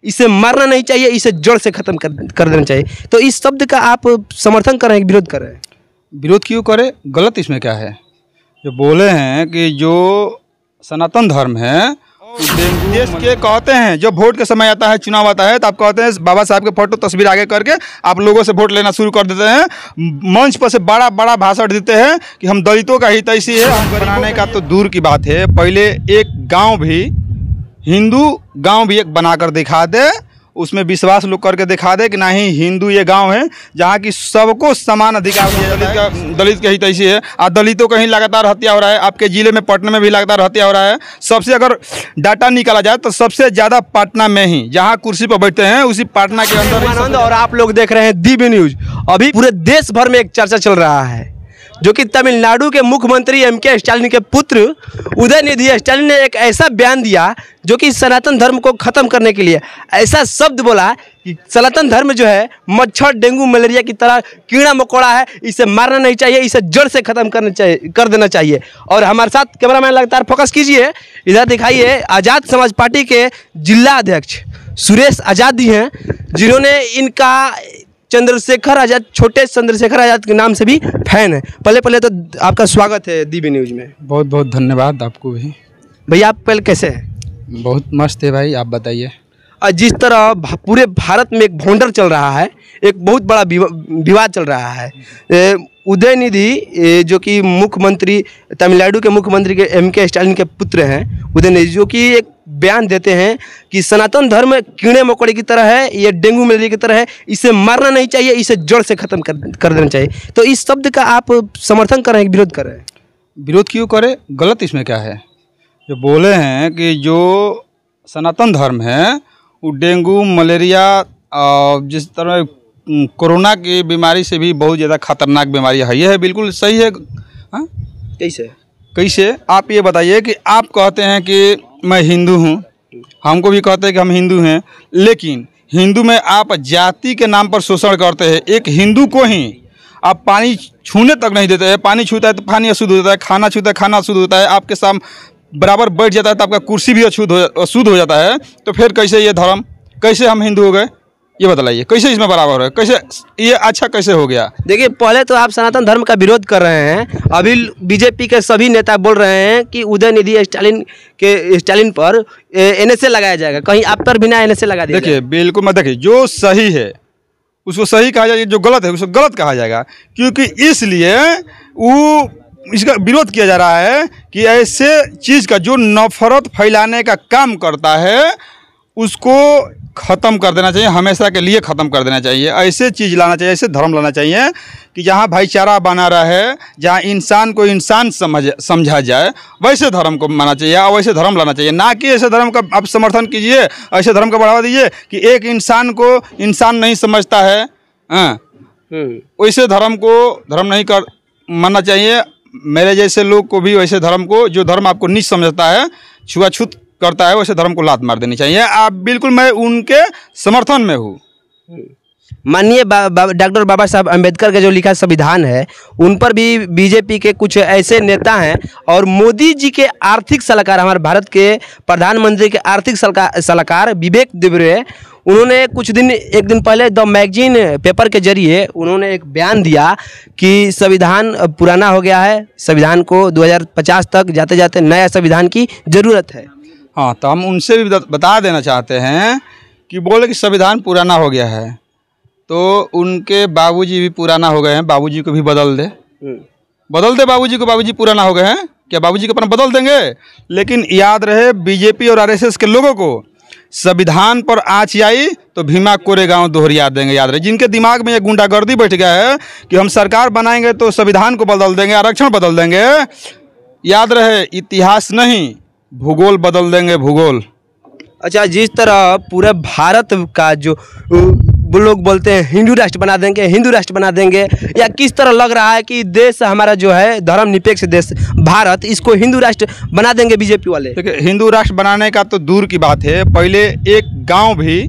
इसे मारना नहीं चाहिए, इसे जड़ से खत्म कर देना चाहिए। तो इस शब्द का आप समर्थन कर रहे हैं, विरोध कर रहे हैं? विरोध क्यों करे, गलत इसमें क्या है? जो बोले हैं कि जो सनातन धर्म है देश के कहते हैं, जब वोट के समय आता है, चुनाव आता है, तो आप कहते हैं बाबा साहब के फोटो तस्वीर आगे करके आप लोगों से वोट लेना शुरू कर देते हैं। मंच पर से बड़ा बड़ा भाषण देते हैं कि हम दलितों का हित ऐसी है, हम बनाने का तो दूर की बात है। पहले एक गांव भी, हिंदू गांव भी एक बनाकर दिखा दे, उसमें विश्वास लोग करके दिखा दे कि नहीं हिंदू ये गांव है जहाँ की सबको समान अधिकार दिया जाता है। दलित के हित ऐसी है। आज दलितों का ही लगातार हत्या हो रहा है, आपके ज़िले में पटना में भी लगातार हत्या हो रहा है। सबसे अगर डाटा निकाला जाए तो सबसे ज़्यादा पटना में ही, जहाँ कुर्सी पर बैठते हैं उसी पटना के अंदर। और आप लोग देख रहे हैं दिव्य न्यूज। अभी पूरे देश भर में एक चर्चा चल रहा है, जो कि तमिलनाडु के मुख्यमंत्री एम.के. स्टालिन के पुत्र उदयनिधि स्टालिन ने एक ऐसा बयान दिया जो कि सनातन धर्म को खत्म करने के लिए ऐसा शब्द बोला कि सनातन धर्म जो है मच्छर, डेंगू, मलेरिया की तरह कीड़ा मकोड़ा है, इसे मारना नहीं चाहिए, इसे जड़ से खत्म कर देना चाहिए। और हमारे साथ कैमरामैन लगातार फोकस कीजिए, इधर दिखाइए आज़ाद समाज पार्टी के जिला अध्यक्ष सुरेश आज़ाद जी हैं, जिन्होंने इनका चंद्रशेखर आज़ाद, छोटे चंद्रशेखर आज़ाद के नाम से भी फैन है। पहले तो आपका स्वागत है दिव्य न्यूज में। बहुत बहुत धन्यवाद आपको भी। भैया आप पहले कैसे हैं? बहुत मस्त है भाई, आप बताइए। जिस तरह पूरे भारत में एक भोंडर चल रहा है, एक बहुत बड़ा विवाद चल रहा है। उदयनिधि जो कि मुख्यमंत्री, तमिलनाडु के मुख्यमंत्री के एम.के. स्टालिन के पुत्र हैं, उदयनिधि, जो कि एक बयान देते हैं कि सनातन धर्म कीड़े मकोड़े की तरह है, ये डेंगू मलेरिया की तरह है, इसे मारना नहीं चाहिए, इसे जड़ से खत्म कर देना चाहिए। तो इस शब्द का आप समर्थन कर रहे हैं, विरोध कर रहे हैं? विरोध क्यों करे, गलत इसमें क्या है? जो बोले हैं कि जो सनातन धर्म है वो डेंगू, मलेरिया और जिस तरह कोरोना की बीमारी से भी बहुत ज़्यादा खतरनाक बीमारी है, यह है, बिल्कुल सही है। हाँ, कैसे आप ये बताइए कि आप कहते हैं कि मैं हिंदू हूँ, हमको भी कहते हैं कि हम हिंदू हैं, लेकिन हिंदू में आप जाति के नाम पर शोषण करते हैं। एक हिंदू को ही आप पानी छूने तक नहीं देते हैं, पानी छूता है तो पानी अशुद्ध होता है, खाना छूता है खाना अशुद्ध होता है, आपके सामने बराबर बैठ जाता है तो आपका कुर्सी भी अशुद्ध हो जाता है। तो फिर कैसे ये धर्म, कैसे हम हिंदू हो गए, ये बताइए? कैसे इसमें बराबर है, कैसे ये अच्छा कैसे हो गया? देखिए, पहले तो आप सनातन धर्म का विरोध कर रहे हैं, अभी बीजेपी के सभी नेता बोल रहे हैं कि उदयनिधि स्टालिन पर एनएसए लगाया जाएगा, कहीं आप पर बिना एनएसए लगा दिया? देखिए, बिल्कुल मत देखिए, जो सही है उसको सही कहा जाएगा, जो गलत है उसको गलत कहा जाएगा, क्योंकि इसलिए वो इसका विरोध किया जा रहा है कि ऐसे चीज़ का जो नफरत फैलाने का काम करता है उसको ख़त्म कर देना चाहिए, हमेशा के लिए ख़त्म कर देना चाहिए। ऐसे चीज़ लाना चाहिए, ऐसे धर्म लाना चाहिए कि जहाँ भाईचारा बना रहे, जहाँ इंसान को इंसान समझा जाए, वैसे धर्म को मानना चाहिए और वैसे धर्म लाना चाहिए। ना कि ऐसे धर्म का आप समर्थन कीजिए, ऐसे धर्म का बढ़ावा दीजिए कि एक इंसान को इंसान नहीं समझता है, वैसे धर्म को धर्म नहीं कर मानना चाहिए। मेरे जैसे लोग को भी वैसे धर्म को, जो धर्म आपको नीच समझता है, छुआछूत करता है, वैसे धर्म को लात मार देनी चाहिए। आप बिल्कुल, मैं उनके समर्थन में हूँ। माननीय डॉक्टर बाबा साहब अम्बेडकर का जो लिखा संविधान है, उन पर भी बीजेपी के कुछ ऐसे नेता हैं और मोदी जी के आर्थिक सलाहकार, हमारे भारत के प्रधानमंत्री के आर्थिक सलाहकार विवेक देबरे, उन्होंने एक दिन पहले द मैगजीन पेपर के जरिए उन्होंने एक बयान दिया कि संविधान पुराना हो गया है, संविधान को 2050 तक जाते जाते नया संविधान की ज़रूरत है। हाँ, तो हम उनसे भी बता देना चाहते हैं कि बोले कि संविधान पुराना हो गया है, तो उनके बाबूजी भी पुराना हो गए हैं, बाबूजी को भी बदल दे बाबूजी को, बाबूजी पुराना हो गए हैं, क्या बाबूजी को अपना बदल देंगे? लेकिन याद रहे, बीजेपी और आरएसएस के लोगों को संविधान पर आँच आई तो भीमा कोरेगांव दोहरिया देंगे। याद रहे, जिनके दिमाग में ये गुंडागर्दी बैठ गया है कि हम सरकार बनाएंगे तो संविधान को बदल देंगे, आरक्षण बदल देंगे, याद रहे इतिहास नहीं भूगोल बदल देंगे, भूगोल। अच्छा, जिस तरह पूरे भारत का जो वो लोग बोलते हैं हिंदू राष्ट्र बना देंगे, हिंदू राष्ट्र बना देंगे, या किस तरह लग रहा है कि देश हमारा जो है धर्मनिरपेक्ष देश भारत, इसको हिंदू राष्ट्र बना देंगे बीजेपी वाले? देखिए, हिंदू राष्ट्र बनाने का तो दूर की बात है, पहले एक गांव भी,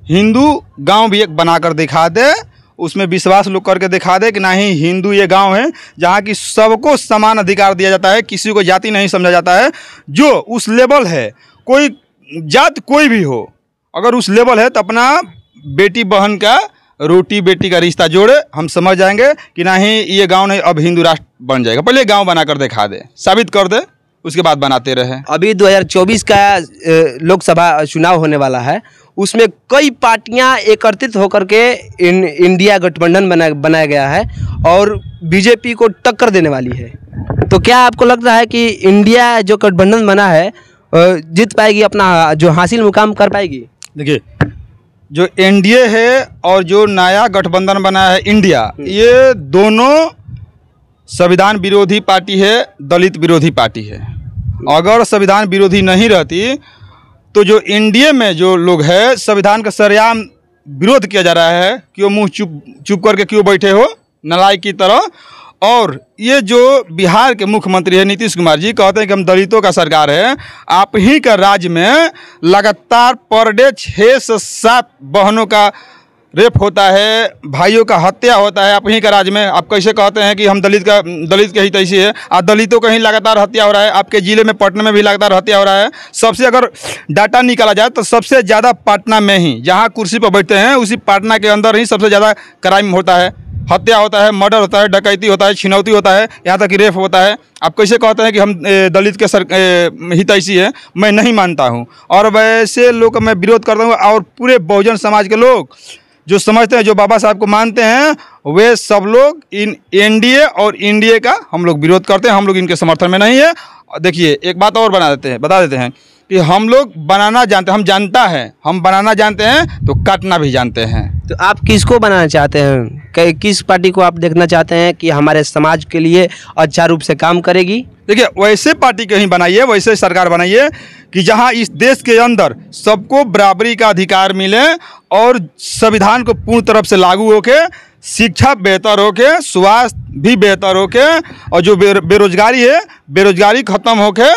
हिंदू गांव भी एक बनाकर दिखा दे, उसमें विश्वास लोग करके दिखा दे कि नहीं हिंदू ये गांव है जहाँ की सबको समान अधिकार दिया जाता है, किसी को जाति नहीं समझा जाता है। जो उस लेवल है, कोई जात कोई भी हो, अगर उस लेवल है तो अपना बेटी बहन का रोटी बेटी का रिश्ता जोड़े, हम समझ जाएंगे कि नहीं ये गांव नहीं अब हिंदू राष्ट्र बन जाएगा। पहले गांव बना कर दिखा दे, साबित कर दे, उसके बाद बनाते रहे। अभी 2024 का लोकसभा चुनाव होने वाला है, उसमें कई पार्टियां एकत्रित होकर के इंडिया गठबंधन बनाया गया है और बीजेपी को टक्कर देने वाली है। तो क्या आपको लगता है कि इंडिया जो गठबंधन बना है जीत पाएगी, अपना जो हासिल मुकाम कर पाएगी? देखिए, जो एनडीए है और जो नया गठबंधन बना है इंडिया, ये दोनों संविधान विरोधी पार्टी है, दलित विरोधी पार्टी है। अगर संविधान विरोधी नहीं रहती तो जो एनडीए में जो लोग हैं संविधान का सरेआम विरोध किया जा रहा है, क्यों मुंह चुप करके क्यों बैठे हो नालायक की तरह। और ये जो बिहार के मुख्यमंत्री है नीतीश कुमार जी, कहते हैं कि हम दलितों का सरकार है। आप ही का राज्य में लगातार पर डे 6 से 7 बहनों का रेप होता है, भाइयों का हत्या होता है आप ही का राज्य में। आप कैसे कहते हैं कि हम दलित के ही तैसी है? आप दलितों का ही लगातार हत्या हो रहा है, आपके ज़िले में पटना में भी लगातार हत्या हो रहा है। सबसे अगर डाटा निकाला जाए तो सबसे ज़्यादा पटना में ही, जहाँ कुर्सी पर बैठते हैं उसी पटना के अंदर ही सबसे ज़्यादा क्राइम होता है, हत्या होता है, मर्डर होता है, डकैती होता है, छिनौती होता है, यहाँ तक कि रेप होता है। आप कैसे कहते हैं कि हम दलित के हितैषी है? मैं नहीं मानता हूँ और वैसे लोग मैं विरोध करता हूँ। और पूरे बहुजन समाज के लोग जो समझते हैं, जो बाबा साहब को मानते हैं, वे सब लोग इन एनडीए और इंडिया का हम लोग विरोध करते हैं। हम लोग इनके समर्थन में नहीं है। देखिए, एक बात और बता देते हैं कि हम लोग बनाना जानते हैं, हम जानता है, हम बनाना जानते हैं तो काटना भी जानते हैं। तो आप किसको बनाना चाहते हैं? किस पार्टी को आप देखना चाहते हैं कि हमारे समाज के लिए अच्छा रूप से काम करेगी? देखिए, वैसे पार्टी कहीं बनाइए, वैसे सरकार बनाइए कि जहां इस देश के अंदर सबको बराबरी का अधिकार मिले और संविधान को पूर्ण तरफ से लागू होके, शिक्षा बेहतर होके, स्वास्थ्य भी बेहतर होके, और जो बेरोजगारी है बेरोजगारी खत्म होके,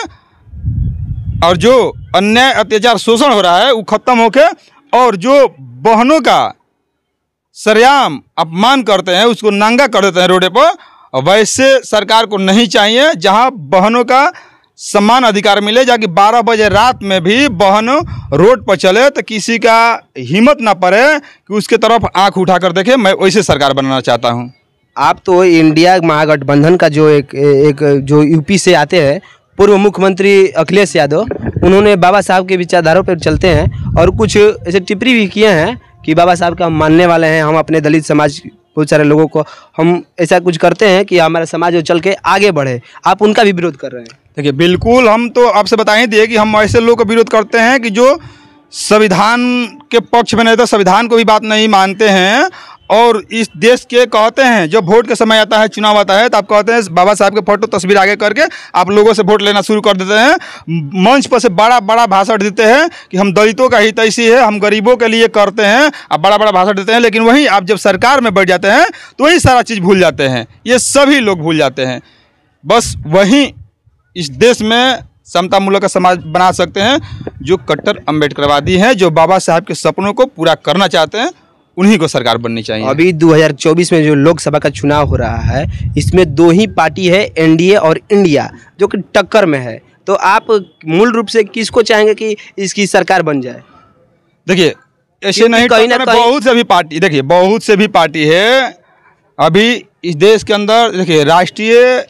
और जो अन्याय अत्याचार शोषण हो रहा है वो खत्म होके, और जो बहनों का सरेआम अपमान करते हैं उसको नंगा कर देते हैं रोडे पर, वैसे सरकार को नहीं चाहिए। जहां बहनों का समान अधिकार मिले, जाकि 12 बजे रात में भी बहन रोड पर चले तो किसी का हिम्मत ना पड़े कि उसके तरफ आंख उठाकर देखे। मैं वैसे सरकार बनाना चाहता हूं। आप तो इंडिया महागठबंधन का जो एक जो यूपी से आते हैं पूर्व मुख्यमंत्री अखिलेश यादव, उन्होंने बाबा साहब के विचारधारों पर चलते हैं और कुछ ऐसे टिप्पणी भी किए हैं कि बाबा साहब का हम मानने वाले हैं, हम अपने दलित समाज बहुत सारे लोगों को हम ऐसा कुछ करते हैं कि हमारा समाज चल के आगे बढ़े। आप उनका भी विरोध कर रहे हैं? देखिए, बिल्कुल, हम तो आपसे बता ही दिए कि हम ऐसे लोगों का विरोध करते हैं कि जो संविधान के पक्ष में नहीं, तो संविधान को भी बात नहीं मानते हैं और इस देश के कहते हैं, जब वोट के समय आता है, चुनाव आता है, तो आप कहते हैं बाबा साहब के फोटो तस्वीर आगे करके आप लोगों से वोट लेना शुरू कर देते हैं। मंच पर से बड़ा बड़ा भाषण देते हैं कि हम दलितों का हितैषी है, हम गरीबों के लिए करते हैं, आप बड़ा बड़ा भाषण देते हैं। लेकिन वहीं आप जब सरकार में बैठ जाते हैं तो वही सारा चीज़ भूल जाते हैं। ये सभी लोग भूल जाते हैं। बस वहीं इस देश में समता मूल्य का समाज बना सकते हैं जो कट्टर अम्बेडकरवादी हैं, जो बाबा साहब के सपनों को पूरा करना चाहते हैं, उन्हीं को सरकार बननी चाहिए। अभी 2024 में जो लोकसभा का चुनाव हो रहा है, इसमें 2 ही पार्टी है, एनडीए और इंडिया, जो कि टक्कर में है। तो आप मूल रूप से किसको चाहेंगे कि इसकी सरकार बन जाए? देखिए, ऐसे नहीं, कहीं ना कहीं बहुत से भी पार्टी, देखिए बहुत से भी पार्टी है अभी इस देश के अंदर। देखिए, राष्ट्रीय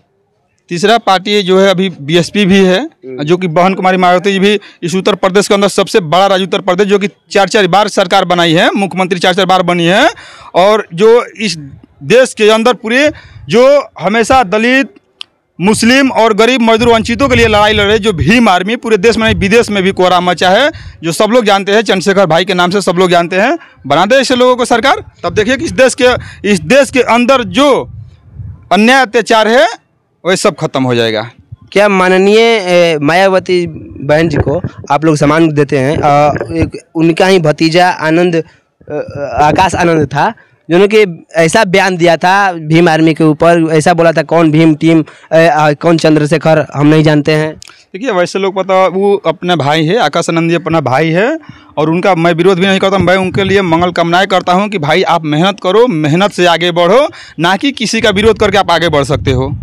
तीसरा पार्टी जो है अभी बीएसपी भी है, जो कि बहन कुमारी मायावती जी भी इस उत्तर प्रदेश के अंदर सबसे बड़ा राज्य उत्तर प्रदेश, जो कि 4-4 बार सरकार बनाई है, मुख्यमंत्री 4-4 बार बनी है, और जो इस देश के अंदर पूरे जो हमेशा दलित, मुस्लिम और गरीब मजदूर वंचितों के लिए लड़ाई लड़े, जो भीम आर्मी पूरे देश में नहीं विदेश में भी कोहरा मचा है, जो सब लोग जानते हैं, चंद्रशेखर भाई के नाम से सब लोग जानते हैं। बना दे ऐसे लोगों को सरकार, तब देखिए कि इस देश के अंदर जो अन्याय अत्याचार है वह सब खत्म हो जाएगा। क्या माननीय मायावती बहन जी को आप लोग सम्मान देते हैं? एक उनका ही भतीजा आकाश आनंद था, जिन्होंने कि ऐसा बयान दिया था भीम आर्मी के ऊपर, ऐसा बोला था कौन भीम टीम, कौन चंद्रशेखर, हम नहीं जानते हैं। देखिए, वैसे लोग पता, वो अपने भाई है, आकाश आनंद जी अपना भाई है, और उनका मैं विरोध भी नहीं करता। मैं उनके लिए मंगल कामनाएं करता हूं कि भाई आप मेहनत करो, मेहनत से आगे बढ़ो, ना कि किसी का विरोध करके आप आगे बढ़ सकते हो।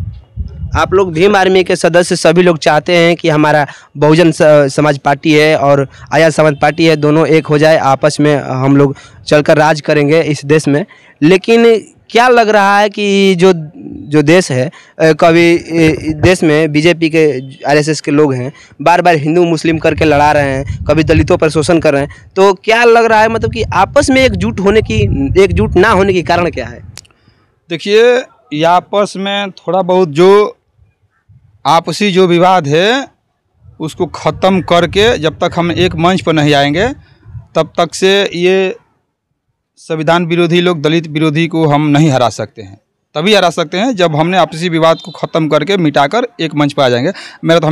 आप लोग भीम आर्मी के सदस्य सभी लोग चाहते हैं कि हमारा बहुजन समाज पार्टी है और आज़ाद समाज पार्टी है, दोनों एक हो जाए, आपस में हम लोग चलकर राज करेंगे इस देश में। लेकिन क्या लग रहा है कि जो देश है, कभी देश में बीजेपी के आरएसएस के लोग हैं, बार बार हिंदू मुस्लिम करके लड़ा रहे हैं, कभी दलितों पर शोषण कर रहे हैं, तो क्या लग रहा है मतलब कि आपस में एकजुट ना होने के कारण क्या है? देखिए, ये आपस में थोड़ा बहुत जो आपसी जो विवाद है उसको ख़त्म करके जब तक हम एक मंच पर नहीं आएंगे तब तक से ये संविधान विरोधी लोग, दलित विरोधी को हम नहीं हरा सकते हैं। तभी हरा सकते हैं जब हमने आपसी विवाद को ख़त्म करके मिटाकर एक मंच पर आ जाएंगे। मेरा तो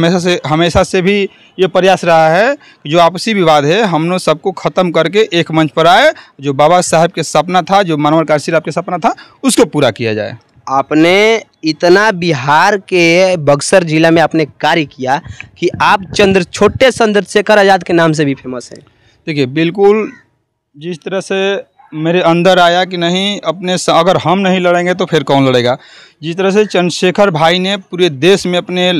हमेशा से भी ये प्रयास रहा है कि जो आपसी विवाद है हम लोग सबको ख़त्म करके एक मंच पर आए। जो बाबा साहब के सपना था, जो मनोहर काशीराम के सपना था, उसको पूरा किया जाए। आपने इतना बिहार के बक्सर जिला में आपने कार्य किया कि आप छोटे चंद्रशेखर आज़ाद के नाम से भी फेमस हैं। देखिए, बिल्कुल जिस तरह से मेरे अंदर आया कि नहीं, अपने अगर हम नहीं लड़ेंगे तो फिर कौन लड़ेगा। जिस तरह से चंद्रशेखर भाई ने पूरे देश में अपने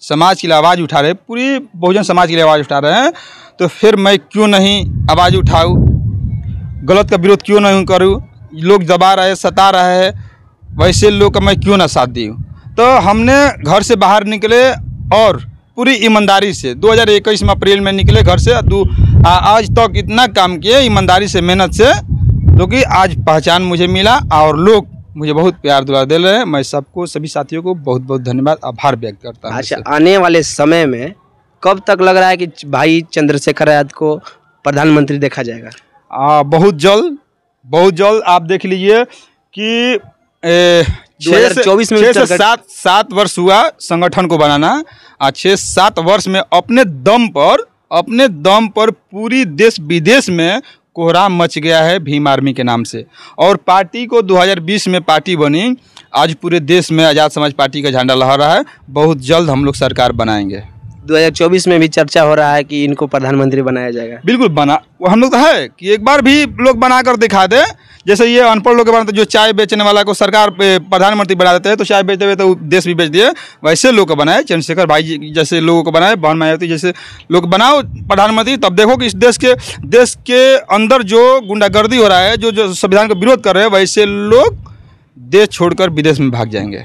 समाज के लिए आवाज़ उठा रहे, पूरी बहुजन समाज के लिए आवाज़ उठा रहे हैं, तो फिर मैं क्यों नहीं आवाज़ उठाऊँ, गलत का विरोध क्यों नहीं करूँ। लोग दबा रहे, सता रहे हैं, वैसे लोग का मैं क्यों ना साथ दूँ। तो हमने घर से बाहर निकले और पूरी ईमानदारी से 2021 में अप्रैल में निकले घर से, आज तक इतना काम किए ईमानदारी से, मेहनत से, क्योंकि आज पहचान मुझे मिला और लोग मुझे बहुत प्यार दुलार दे रहे हैं। मैं सबको, सभी साथियों को बहुत बहुत धन्यवाद, आभार व्यक्त करता हूँ। अच्छा, आने वाले समय में कब तक लग रहा है कि भाई चंद्रशेखर आज़ाद को प्रधानमंत्री देखा जाएगा? बहुत जल्द आप देख लीजिए कि 2024 में 6 से 7 वर्ष हुआ संगठन को बनाना। 6-7 वर्ष में अपने दम पर पूरी देश विदेश में कोहराम मच गया है भीम आर्मी के नाम से। और पार्टी को 2020 में पार्टी बनी, आज पूरे देश में आज़ाद समाज पार्टी का झंडा लहरा रहा है। बहुत जल्द हम लोग सरकार बनाएंगे। 2024 में भी चर्चा हो रहा है कि इनको प्रधानमंत्री बनाया जाएगा। बिल्कुल वो हम लोग तो है कि एक बार भी लोग बनाकर दिखा दे। जैसे ये अनपढ़ लोग बनाते, जो चाय बेचने वाला को सरकार प्रधानमंत्री बना देते हैं, तो चाय बेचते हुए तो देश भी बेच दिए, वैसे लोग को बनाए। चंद्रशेखर भाई जैसे लोगों को बनाए, बहन मायावती जैसे लोग बनाओ प्रधानमंत्री, तब देखो कि इस देश के अंदर जो गुंडागर्दी हो रहा है, जो संविधान का विरोध कर रहे हैं, वैसे लोग देश छोड़कर विदेश में भाग जाएंगे।